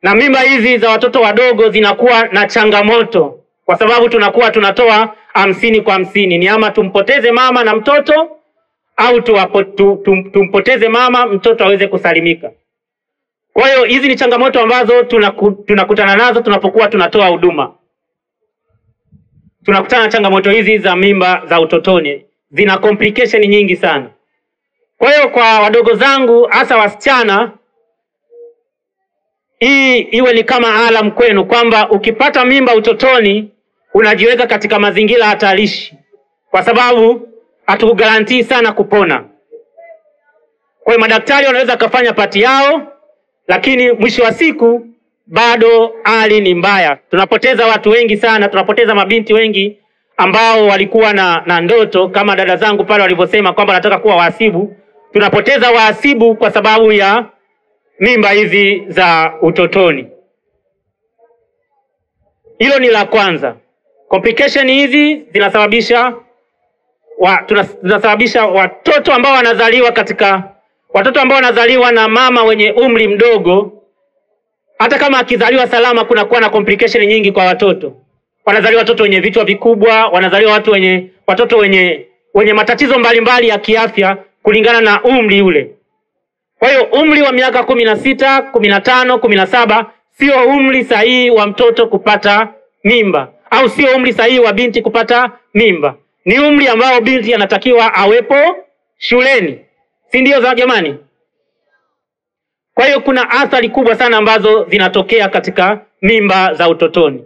Na mimba hizi za watoto wadogo zinakuwa na changamoto kwa sababu tunakuwa tunatoa 50 kwa 50. Ni ama tumpoteze mama na mtoto au tumpoteze mama mtoto aweze kusalimika. Kwa hiyo hizi ni changamoto ambazo tunakutana nazo tunapokuwa tunatoa huduma. Tunakutana na changamoto hizi za mimba za utotoni. Zina complication nyingi sana. Kwa hiyo kwa wadogo zangu hasa wasichana, hii iwe ni kama alam kwenu kwamba ukipata mimba utotoni unajiweka katika mazingira hatarishi kwa sababu hatukugarantii sana kupona. Kwa hiyo madaktari wanaweza kufanya pati yao, lakini mwisho wa siku bado hali ni mbaya. Tunapoteza watu wengi sana, tunapoteza mabinti wengi ambao walikuwa na ndoto kama dada zangu pale walivyosema kwamba nataka kuwa wahasibu. Tunapoteza wahasibu kwa sababu ya mimba hizi za utotoni. Hilo ni la kwanza. Complication hizi zinasababisha watoto ambao wanazaliwa na mama wenye umri mdogo. Hata kama akizaliwa salama kunakuwa na complication nyingi kwa watoto. Wanazaliwa watoto wenye vichwa vikubwa, wanazaliwa watoto wenye matatizo mbalimbali ya kiafya kulingana na umri ule. Kwa hiyo umri wa miaka 16, 15, 17 sio umri sahihi wa mtoto kupata mimba au sio umri sahihi wa binti kupata mimba. Ni umri ambao binti anatakiwa awepo shuleni. Si ndio za jamani? Kwa hiyo kuna athari kubwa sana ambazo zinatokea katika mimba za utotoni.